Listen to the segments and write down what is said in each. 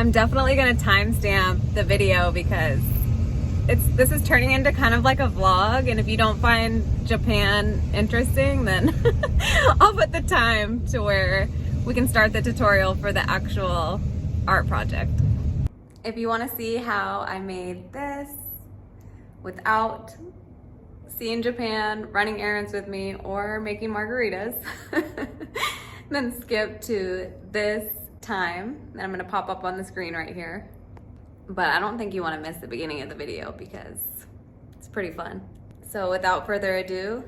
I'm definitely gonna timestamp the video because this is turning into kind of like a vlog, and if you don't find Japan interesting, then I'll put the time to where we can start the tutorial for the actual art project. If you want to see how I made this without seeing Japan, running errands with me, or making margaritas, then skip to this time that I'm gonna pop up on the screen right here. But I don't think you want to miss the beginning of the video because it's pretty fun. So without further ado,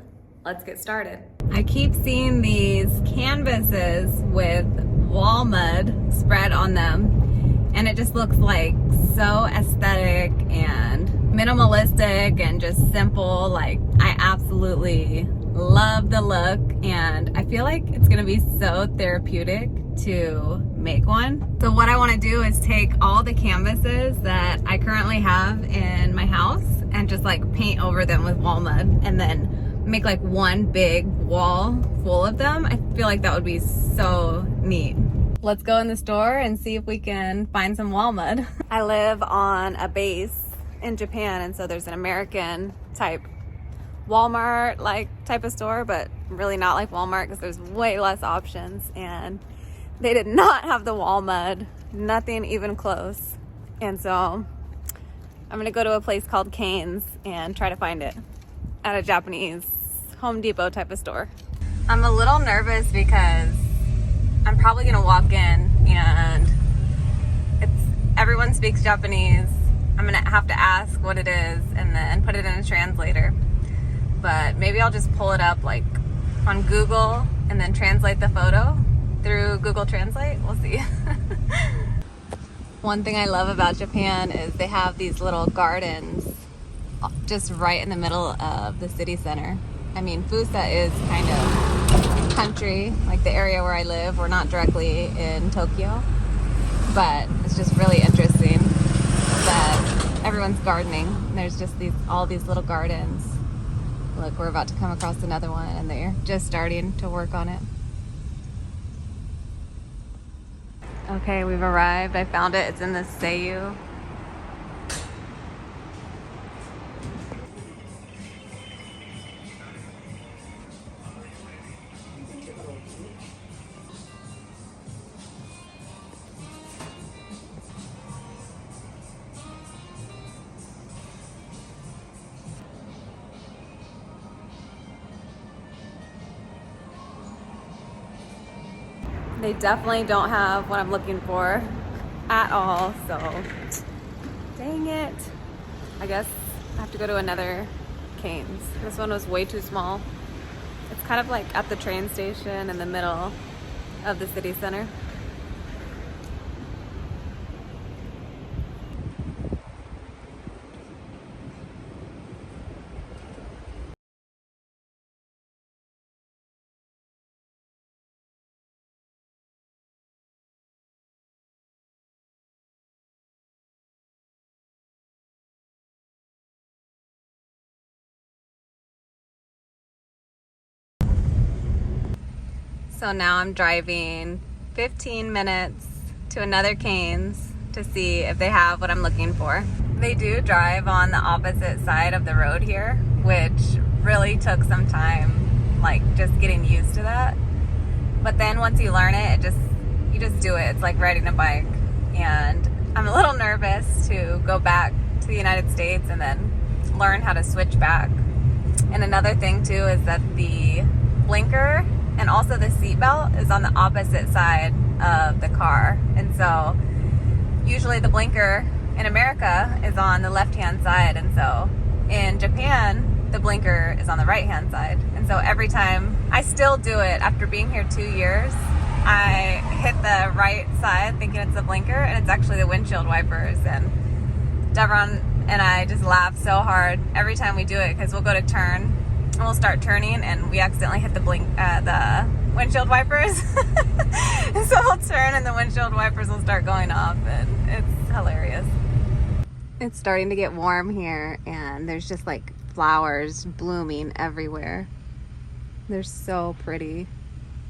let's get started. I keep seeing these canvases with wall mud spread on them, and it just looks like so aesthetic and minimalistic and just simple. Like, I absolutely love the look, and I feel like it's gonna be so therapeutic to make one. So what I want to do is take all the canvases that I currently have in my house and just like paint over them with wall mud, and then make like one big wall full of them. I feel like that would be so neat. Let's go in the store and see if we can find some wall mud. I live on a base in Japan, and so there's an American type Walmart like type of store, but really not like Walmart because there's way less options, and they did not have the wall mud, nothing even close. And so I'm gonna go to a place called Cane's and try to find it at a Japanese Home Depot type of store. I'm a little nervous because I'm probably gonna walk in and everyone speaks Japanese. I'm gonna have to ask what it is and then put it in a translator. But maybe I'll just pull it up like on Google and then translate the photo through Google Translate. We'll see. One thing I love about Japan is they have these little gardens just right in the middle of the city center. I mean, Fusa is kind of country, like the area where I live. We're not directly in Tokyo, but it's just really interesting that everyone's gardening. There's just all these little gardens. Look, we're about to come across another one, and they're just starting to work on it. Okay, we've arrived. I found it. It's in the Seiyu. They definitely don't have what I'm looking for at all, so dang it. I guess I have to go to another Cane's. This one was way too small. It's kind of like at the train station in the middle of the city center. So now I'm driving 15 minutes to another Cane's to see if they have what I'm looking for. They do drive on the opposite side of the road here, which really took some time, like just getting used to that. But then once you learn it, you just do it. It's like riding a bike. And I'm a little nervous to go back to the United States and then learn how to switch back. And another thing too is that the blinker and also the seatbelt is on the opposite side of the car. And so usually the blinker in America is on the left-hand side, and so in Japan the blinker is on the right-hand side. And so every time, I still do it after being here 2 years, I hit the right side thinking it's the blinker, and it's actually the windshield wipers. And Devron and I just laugh so hard every time we do it because we'll go to turn and we'll start turning and we accidentally hit the windshield wipers. And so we'll turn and the windshield wipers will start going off, and it's hilarious. It's starting to get warm here, and there's just like flowers blooming everywhere. They're so pretty,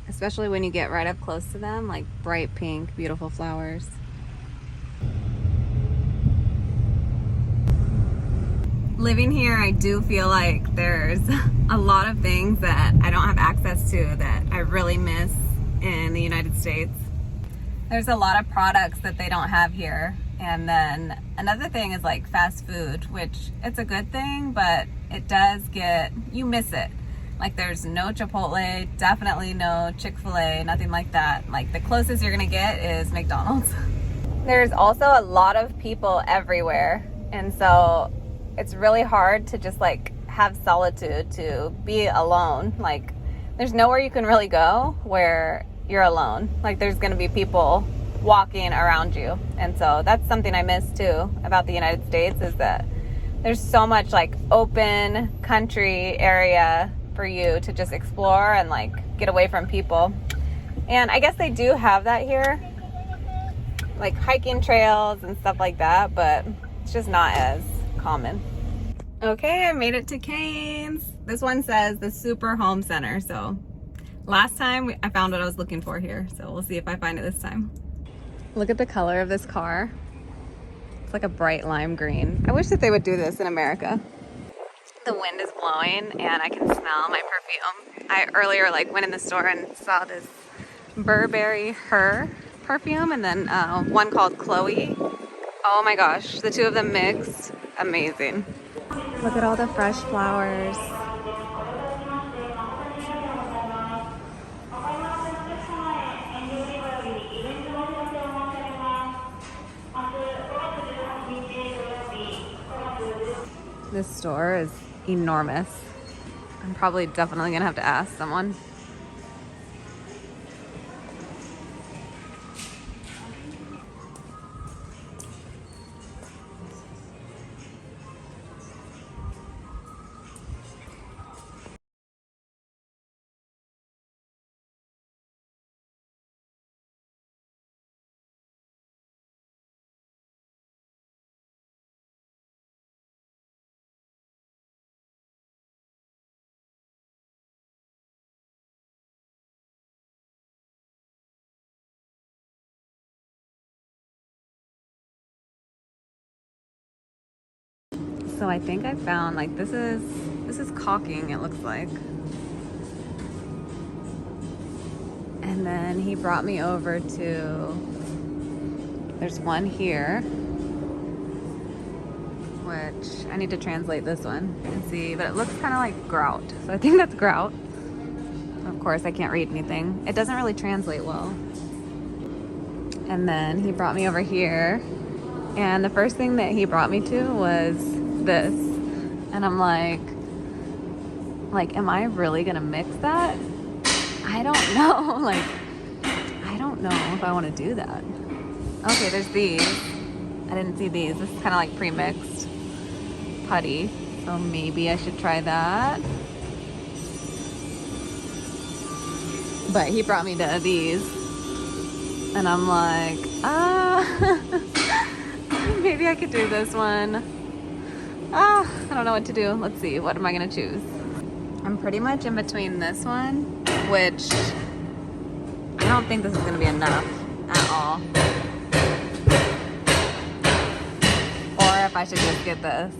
especially when you get right up close to them, like bright pink, beautiful flowers. living here, I do feel like there's a lot of things that I don't have access to that I really miss in the United States. There's a lot of products that they don't have here. And then another thing is like fast food, which it's a good thing, but it does you miss it. Like there's no Chipotle, definitely no Chick-fil-A, nothing like that. Like the closest you're gonna get is McDonald's. There's also a lot of people everywhere. And so it's really hard to just like have solitude, to be alone. Like there's nowhere you can really go where you're alone. Like there's gonna be people walking around you. And so that's something I miss too about the United States, is that there's so much like open country area for you to just explore and like get away from people. And I guess they do have that here, like hiking trails and stuff like that, but it's just not as common. Okay, I made it to Cane's. This one says the Super Home Center. So last time I found what I was looking for here. So we'll see if I find it this time. Look at the color of this car. It's like a bright lime green. I wish that they would do this in America. The wind is blowing and I can smell my perfume. I earlier went in the store and saw this Burberry Her perfume, and then one called Chloe. Oh my gosh, the two of them mixed, amazing. Look at all the fresh flowers. This store is enormous. I'm probably definitely gonna have to ask someone. So I think I found, this is caulking, it looks like. And then he brought me over to, there's one here, which I need to translate this one and see, but it looks kind of like grout. So I think that's grout. Of course, I can't read anything. It doesn't really translate well. And then he brought me over here, and the first thing that he brought me to was this. And I'm like, am I really gonna mix that? I don't know. I don't know if I want to do that. Okay, there's these. I didn't see these. This is kind of like pre-mixed putty, so maybe I should try that. But he brought me to these, and I'm like, maybe I could do this one. I don't know what to do. Let's see, what am I gonna choose? I'm pretty much in between this one, which I don't think this is gonna be enough at all. Or if I should just get this.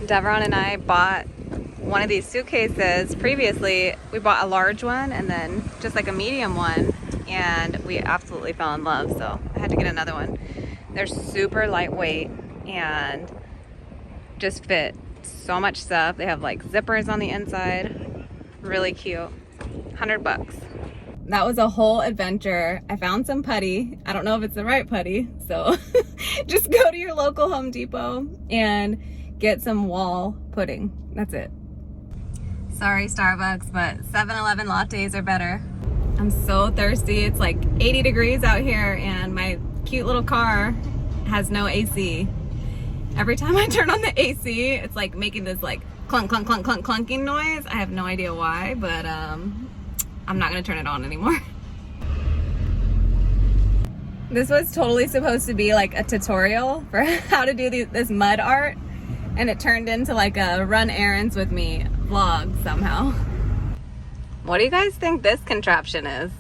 Devron and I bought one of these suitcases previously. We bought a large one and then just like a medium one, and we absolutely fell in love, so I had to get another one. They're super lightweight and just fit so much stuff. They have like zippers on the inside. Really cute. $100. That was a whole adventure. I found some putty. I don't know if it's the right putty, so just go to your local Home Depot and get some wall pudding. That's it. Sorry, Starbucks, but 7-Eleven lattes are better. I'm so thirsty. It's like 80 degrees out here and my cute little car has no AC. Every time I turn on the AC, it's like making this like clunk, clunk, clunk, clunk, clunking noise. I have no idea why, but I'm not gonna turn it on anymore. This was totally supposed to be like a tutorial for how to do this mud art, and it turned into like a run errands with me vlog somehow. What do you guys think this contraption is?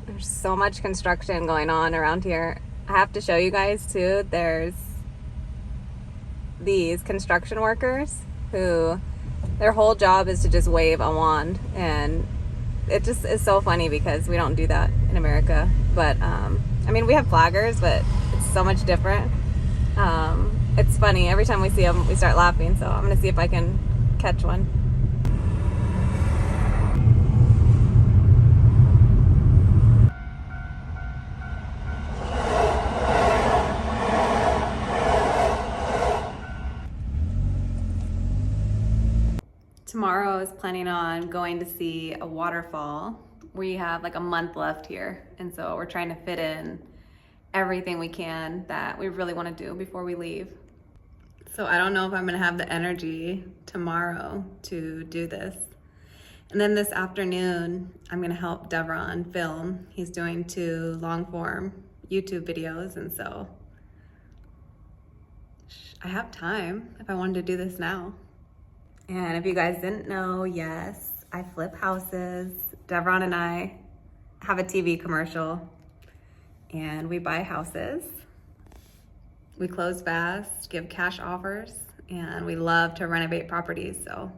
There's so much construction going on around here. I have to show you guys too. There's these construction workers who their whole job is to just wave a wand, and it just is so funny because we don't do that in America. But I mean, we have flaggers, but it's so much different. It's funny. Every time we see them, we start laughing. So I'm gonna see if I can catch one. Tomorrow I was planning on going to see a waterfall. We have like a month left here, and so we're trying to fit in everything we can that we really want to do before we leave. So I don't know if I'm gonna have the energy tomorrow to do this. And then this afternoon, I'm gonna help Devron film. He's doing 2 long form YouTube videos, and so I have time if I wanted to do this now. And if you guys didn't know, yes, I flip houses. Devron and I have a TV commercial, and we buy houses. We close fast, give cash offers, and we love to renovate properties. So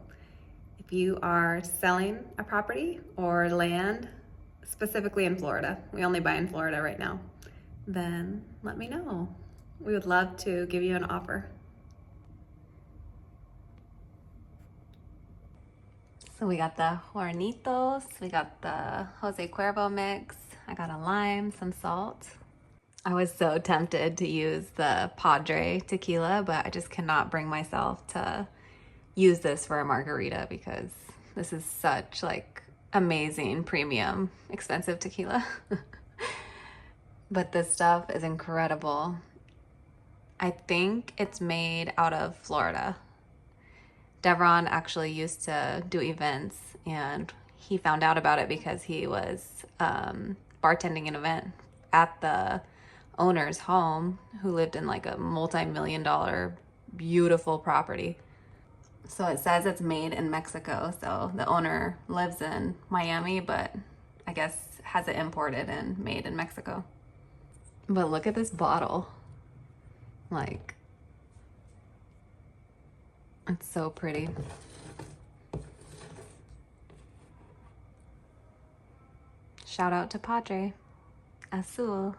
if you are selling a property or land, specifically in Florida, we only buy in Florida right now, then let me know. We would love to give you an offer. So we got the Hornitos, we got the Jose Cuervo mix, I got a lime, some salt. I was so tempted to use the Padre tequila, but I just cannot bring myself to use this for a margarita because this is such like amazing, premium, expensive tequila. But this stuff is incredible. I think it's made out of Florida. Devron actually used to do events, and he found out about it because he was bartending an event at the owner's home, who lived in like a multi-million-dollar beautiful property. So it says it's made in Mexico. So the owner lives in Miami, but I guess has it imported and made in Mexico. But look at this bottle. Like, it's so pretty. Shout out to Padre Azul.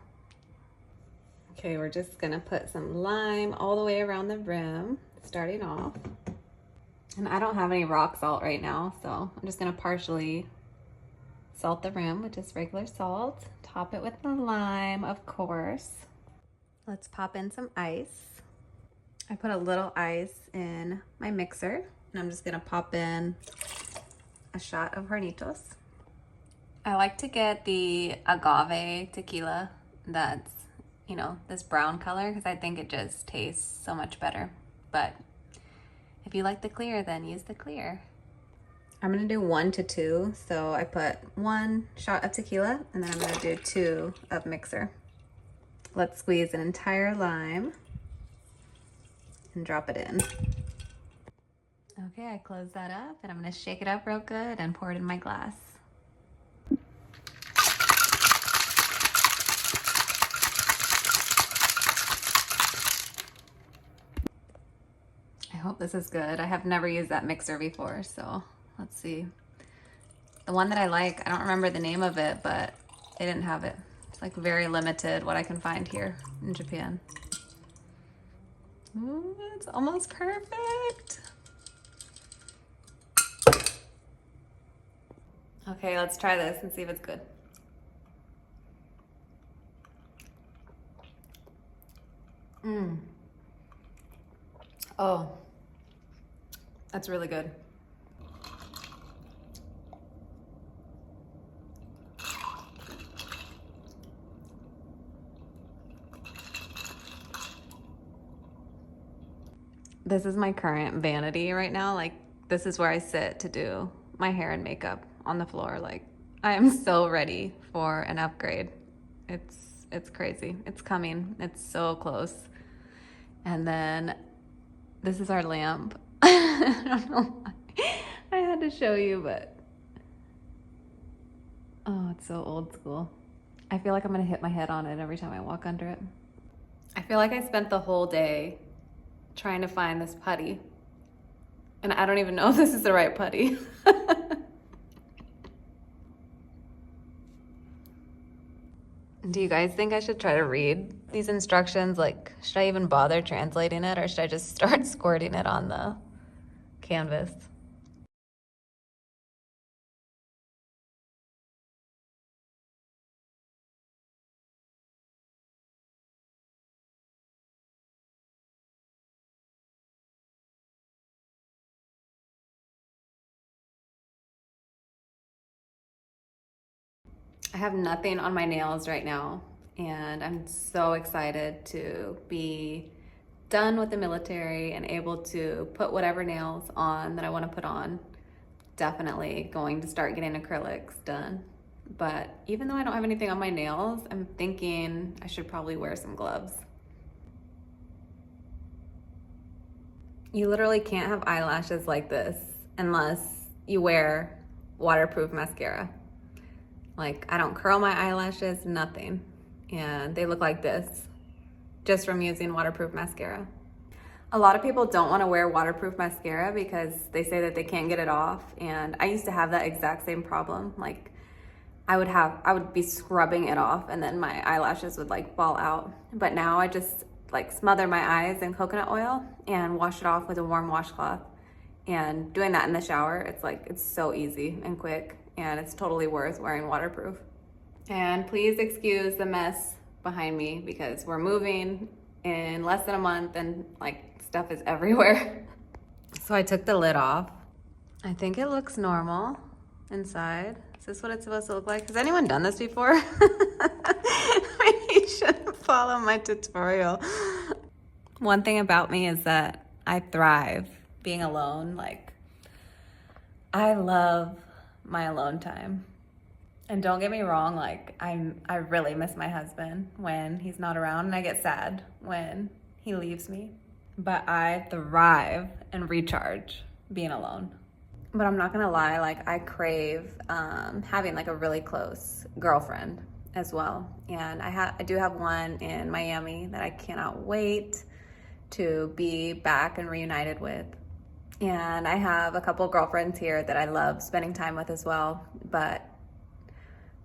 Okay, we're just gonna put some lime all the way around the rim, starting off. And I don't have any rock salt right now, so I'm just gonna partially salt the rim with just regular salt. Top it with the lime, of course. Let's pop in some ice. I put a little ice in my mixer, and I'm just gonna pop in a shot of Hornitos. I like to get the agave tequila that's, you know, this brown color, because I think it just tastes so much better. But if you like the clear, then use the clear. I'm gonna do 1 to 2. So I put 1 shot of tequila, and then I'm gonna do 2 of mixer. Let's squeeze an entire lime and drop it in. Okay, I close that up, and I'm gonna shake it up real good and pour it in my glass. this is good. I have never used that mixer before, so let's see. The one that I like, I don't remember the name of it, but they didn't have it. It's like very limited what I can find here in Japan. Ooh, it's almost perfect. Okay, let's try this and see if it's good. Oh, that's really good. This is my current vanity right now. Like, this is where I sit to do my hair and makeup on the floor. Like, I am so ready for an upgrade. It's crazy. It's coming. It's so close. And then this is our lamp. I don't know why I had to show you, but oh, it's so old school. I feel like I'm gonna hit my head on it every time I walk under it. I feel like I spent the whole day trying to find this putty, and I don't even know if this is the right putty. Do you guys think I should try to read these instructions? Like, should I even bother translating it, or should I just start squirting it on the canvas? I have nothing on my nails right now, and I'm so excited to be done with the military and able to put whatever nails on that I want to put on. Definitely going to start getting acrylics done. But even though I don't have anything on my nails, I'm thinking I should probably wear some gloves. You literally can't have eyelashes like this unless you wear waterproof mascara. Like, I don't curl my eyelashes, nothing. And they look like this just from using waterproof mascara. A lot of people don't want to wear waterproof mascara because they say that they can't get it off. And I used to have that exact same problem. Like, I would be scrubbing it off and then my eyelashes would like fall out. But now I just like smother my eyes in coconut oil and wash it off with a warm washcloth. And doing that in the shower, it's so easy and quick, and it's totally worth wearing waterproof. And please excuse the mess behind me because we're moving in less than a month and like stuff is everywhere. So I took the lid off. I think it looks normal inside. Is this what it's supposed to look like? Has anyone done this before? Maybe you shouldn't follow my tutorial. One thing about me is that I thrive being alone. Like, I love my alone time. And don't get me wrong, like I really miss my husband when he's not around, and I get sad when he leaves me. But I thrive and recharge being alone. But I'm not gonna lie, like I crave having like a really close girlfriend as well. And I do have one in Miami that I cannot wait to be back and reunited with. And I have a couple girlfriends here that I love spending time with as well. But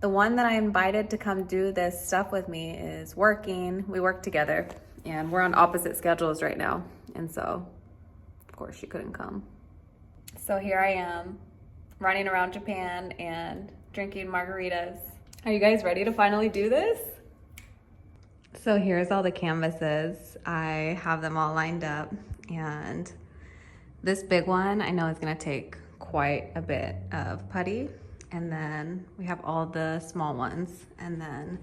the one that I invited to come do this stuff with me is working. We work together and we're on opposite schedules right now. And so, of course, she couldn't come. So here I am running around Japan and drinking margaritas. Are you guys ready to finally do this? So here's all the canvases. I have them all lined up, and this big one I know is gonna take quite a bit of putty. And then we have all the small ones. And then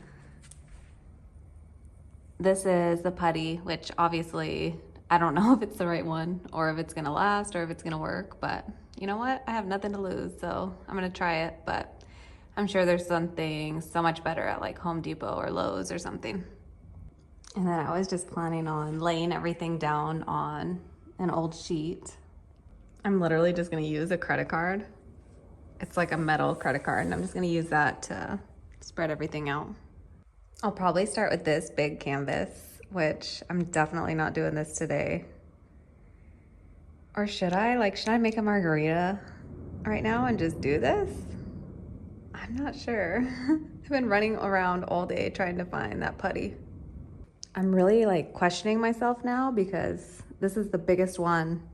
this is the putty, which obviously I don't know if it's the right one or if it's gonna last or if it's gonna work, but you know what? I have nothing to lose, so I'm gonna try it, but I'm sure there's something so much better at like Home Depot or Lowe's or something. And then I was just planning on laying everything down on an old sheet. I'm literally just gonna use a credit card. It's like a metal credit card, and I'm just gonna use that to spread everything out. I'll probably start with this big canvas, which I'm definitely not doing this today. Or should I? Like, should I make a margarita right now and just do this? I'm not sure. I've been running around all day trying to find that putty. I'm really like questioning myself now because this is the biggest one.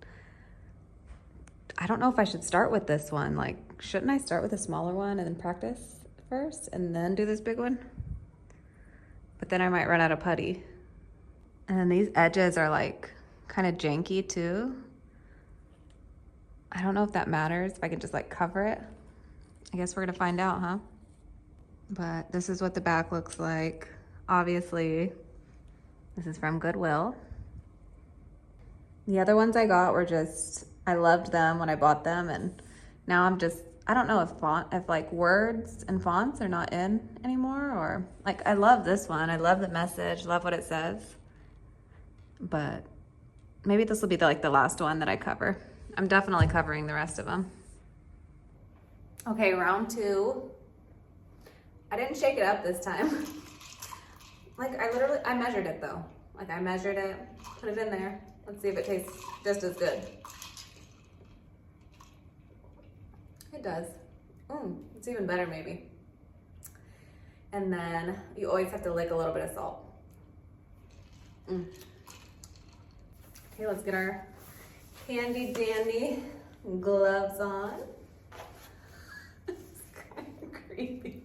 I don't know if I should start with this one. Like, shouldn't I start with a smaller one and then practice first and then do this big one? But then I might run out of putty. And then these edges are like kind of janky too. I don't know if that matters, if I can just like cover it. I guess we're gonna find out, huh? But this is what the back looks like. Obviously, this is from Goodwill. The other ones I got were just, I loved them when I bought them, and now I'm just, I don't know if like words and fonts are not in anymore, or like, I love this one. I love the message, love what it says. But maybe this will be like the last one that I cover. I'm definitely covering the rest of them. Okay, round 2. I didn't shake it up this time. Like I measured it though. Like I measured it, put it in there. Let's see if it tastes just as good. It does. It's even better maybe. And then you always have to lick a little bit of salt. Okay, let's get our handy dandy gloves on. It's kind of creepy.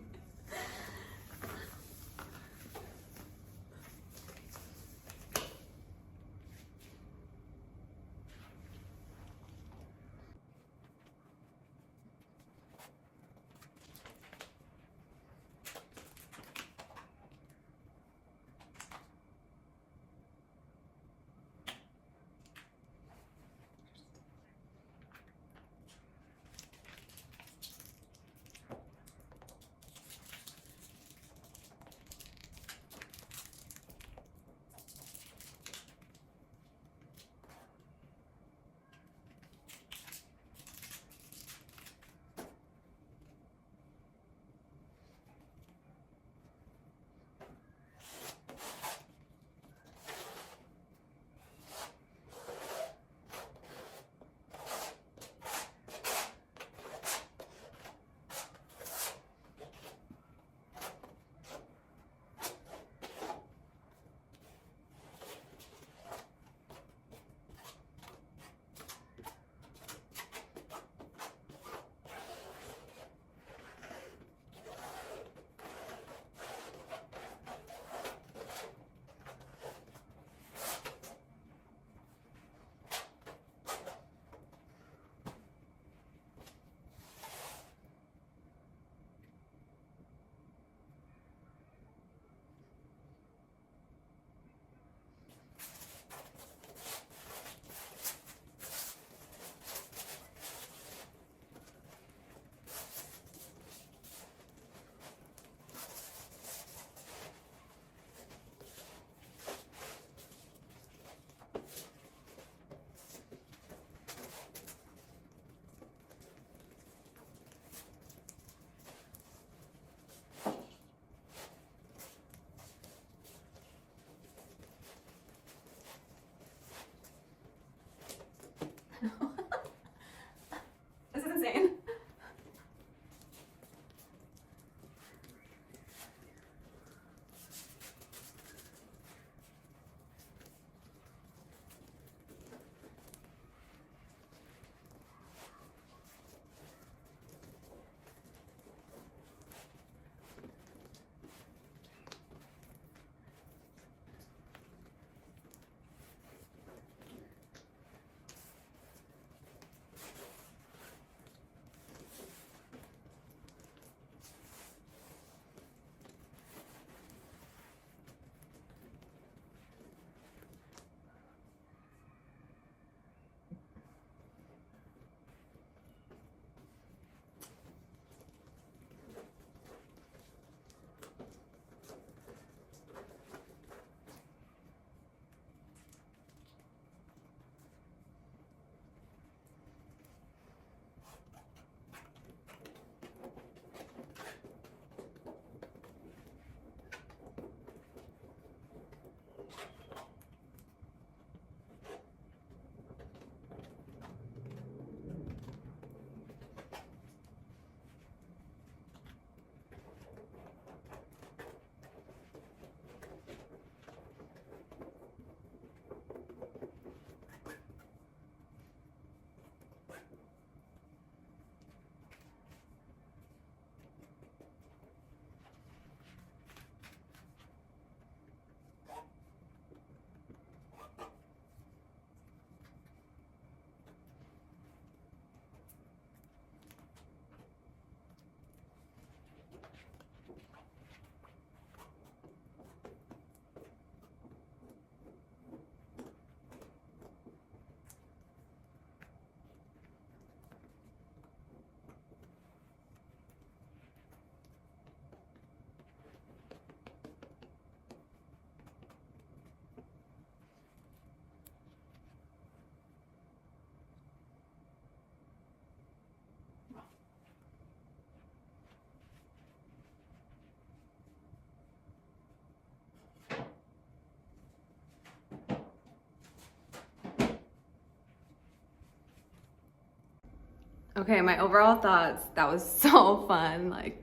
Okay, my overall thoughts, that was so fun. Like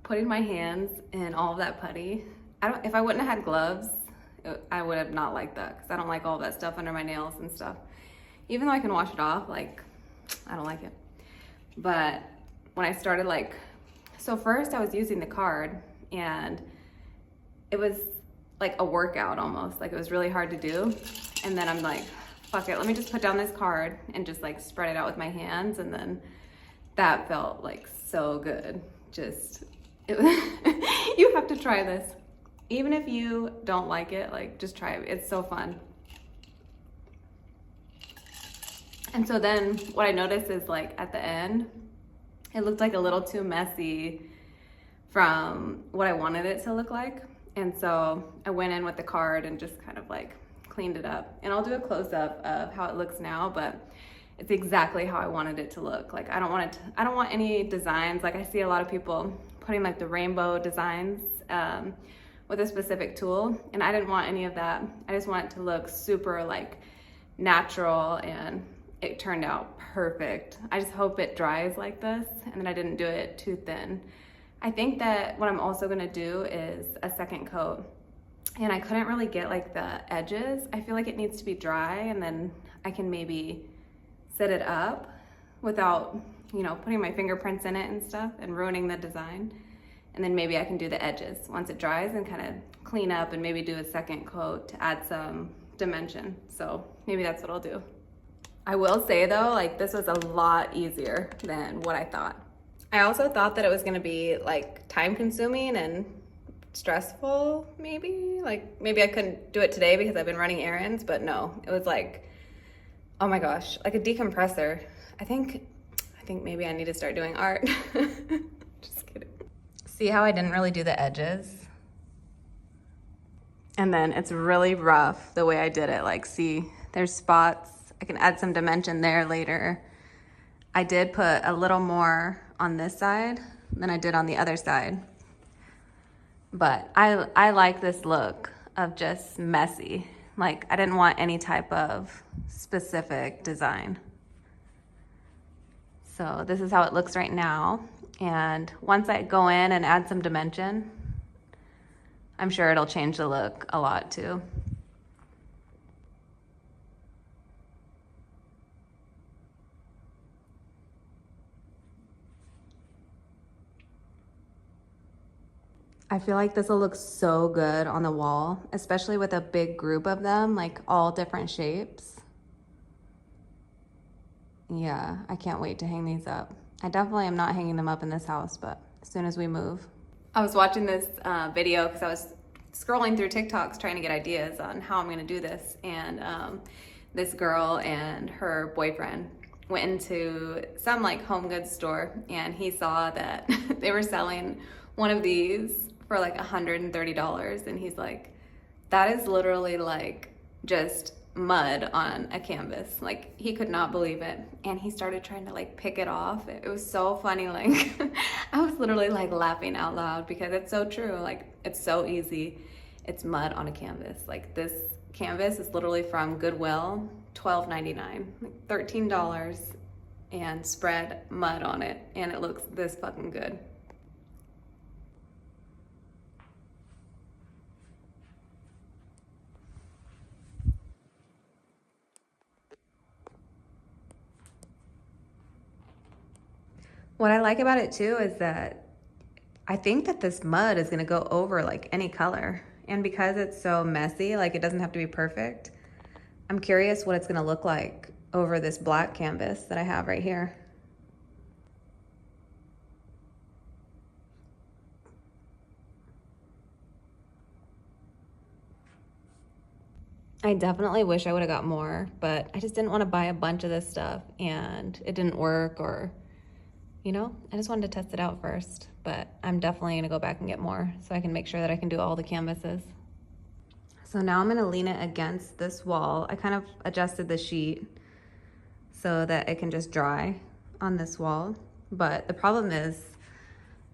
putting my hands in all of that putty. If I wouldn't have had gloves, I would have not liked that because I don't like all that stuff under my nails and stuff. Even though I can wash it off, like, I don't like it. But when I started so first I was using the card and it was like a workout almost, like it was really hard to do. And then I'm like, fuck it, let me just put down this card and just like spread it out with my hands. And then that felt like so good. You have to try this. Even if you don't like it, like just try it. It's so fun. And so then what I noticed is like at the end, it looked like a little too messy from what I wanted it to look like. And so I went in with the card and just kind of like cleaned it up. And I'll do a close up of how it looks now, but it's exactly how I wanted it to look. Like I don't want any designs. Like I see a lot of people putting like the rainbow designs with a specific tool, and I didn't want any of that. I just want it to look super like natural, and it turned out perfect. I just hope it dries like this and then I didn't do it too thin. I think that what I'm also gonna do is a second coat, and I couldn't really get like the edges. I feel like it needs to be dry, and then I can maybe set it up without, putting my fingerprints in it and stuff and ruining the design. And then maybe I can do the edges once it dries and kind of clean up and maybe do a second coat to add some dimension. So maybe that's what I'll do. I will say though, like this was a lot easier than what I thought. I also thought that it was gonna be like time consuming and stressful maybe. Like maybe I couldn't do it today because I've been running errands, but no, it was like, oh my gosh, like a decompressor. I think maybe I need to start doing art. Just kidding. See how I didn't really do the edges? And then it's really rough the way I did it. Like see, there's spots. I can add some dimension there later. I did put a little more on this side than I did on the other side. But I like this look of just messy. Like I didn't want any type of specific design. So this is how it looks right now. And once I go in and add some dimension, I'm sure it'll change the look a lot too. I feel like this will look so good on the wall, especially with a big group of them, like all different shapes. Yeah, I can't wait to hang these up. I definitely am not hanging them up in this house, but as soon as we move. I was watching this video because I was scrolling through TikToks trying to get ideas on how I'm gonna do this. And this girl and her boyfriend went into some like home goods store, and he saw that they were selling one of these for like $130. And he's like, that is literally like just mud on a canvas. Like he could not believe it, and he started trying to like pick it off. It was so funny. Like I was literally like laughing out loud because it's so true. Like it's so easy. It's mud on a canvas. Like this canvas is literally from Goodwill, $12.99, like $13, and spread mud on it, and it looks this fucking good. What I like about it too is that I think that this mud is gonna go over like any color. And because it's so messy, like it doesn't have to be perfect, I'm curious what it's gonna look like over this black canvas that I have right here. I definitely wish I would have got more, but I just didn't want to buy a bunch of this stuff and it didn't work, or I just wanted to test it out first. But I'm definitely gonna go back and get more so I can make sure that I can do all the canvases. So now I'm gonna lean it against this wall. I kind of adjusted the sheet so that it can just dry on this wall. But the problem is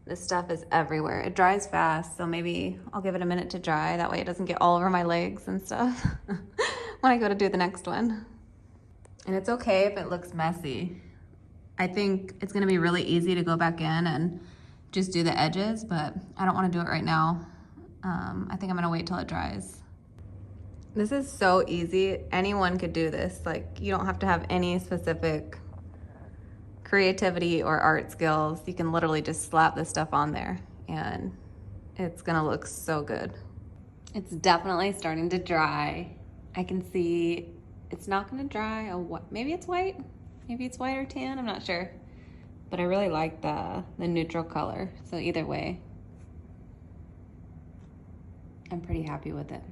this stuff is everywhere. It dries fast, so maybe I'll give it a minute to dry. That way it doesn't get all over my legs and stuff when I go to do the next one. And it's okay if it looks messy. I think it's gonna be really easy to go back in and just do the edges, but I don't wanna do it right now. I think I'm gonna wait till it dries. This is so easy. Anyone could do this. Like, you don't have to have any specific creativity or art skills. You can literally just slap this stuff on there and it's gonna look so good. It's definitely starting to dry. I can see it's not gonna dry. Maybe it's white. Maybe it's white or tan, I'm not sure. But I really like the neutral color. So either way, I'm pretty happy with it.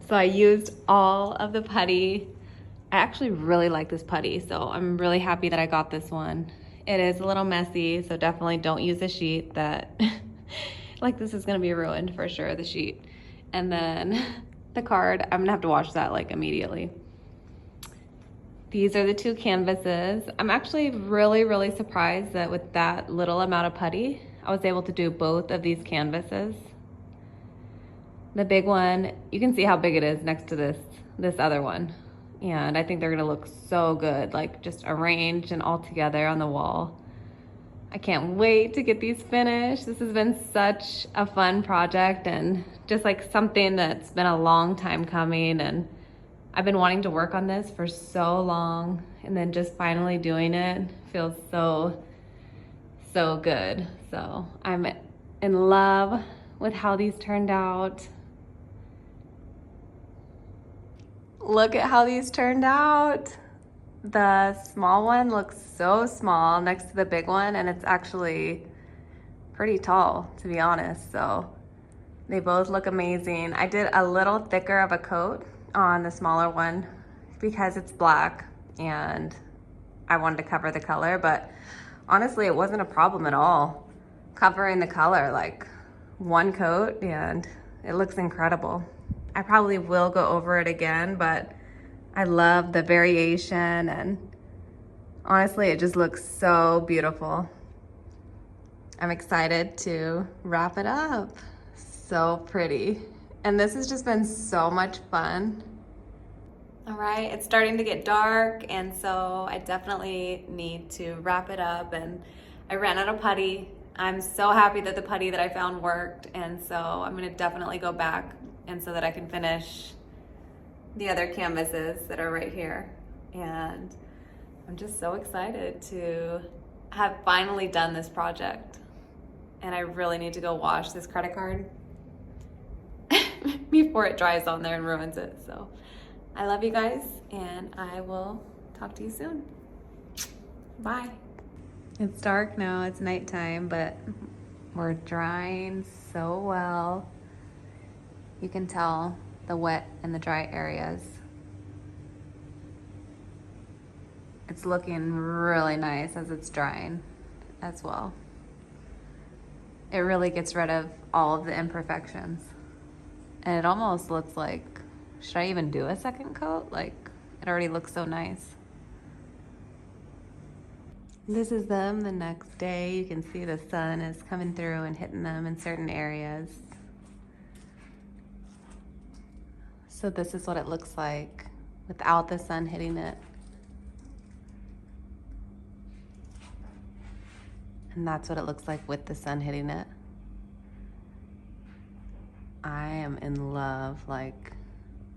So I used all of the putty. I actually really like this putty, so I'm really happy that I got this one. It is a little messy, so definitely don't use a sheet that, like this is gonna be ruined for sure, the sheet. And then the card, I'm gonna have to wash that like immediately. These are the two canvases. I'm actually really surprised that with that little amount of putty, I was able to do both of these canvases. The big one, you can see how big it is next to this other one. And I think they're gonna look so good, like just arranged and all together on the wall. I can't wait to get these finished. This has been such a fun project and just like something that's been a long time coming, and I've been wanting to work on this for so long, and then just finally doing it feels so good. So I'm in love with how these turned out. Look at how these turned out. The small one looks so small next to the big one, and it's actually pretty tall, to be honest. So they both look amazing. I did a little thicker of a coat on the smaller one because it's black and I wanted to cover the color, but honestly, it wasn't a problem at all covering the color, like one coat, and it looks incredible. I probably will go over it again, but I love the variation, and honestly, it just looks so beautiful. I'm excited to wrap it up. So pretty. And this has just been so much fun. All right, it's starting to get dark, and so I definitely need to wrap it up, and I ran out of putty. I'm so happy that the putty that I found worked, and so I'm gonna definitely go back and so that I can finish the other canvases that are right here. And I'm just so excited to have finally done this project. And I really need to go wash this credit card. before it dries on there and ruins it. So I love you guys, and I will talk to you soon. Bye. It's dark now, it's nighttime, but we're drying so well. You can tell the wet and the dry areas. It's looking really nice as it's drying as well. It really gets rid of all of the imperfections. And it almost looks like, should I even do a second coat? Like, it already looks so nice. This is them the next day. You can see the sun is coming through and hitting them in certain areas. So this is what it looks like without the sun hitting it. And that's what it looks like with the sun hitting it. I am in love, like,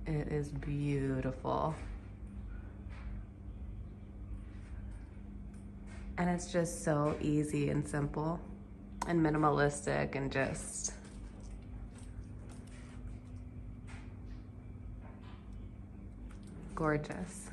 it is beautiful. And it's just so easy and simple and minimalistic and just gorgeous.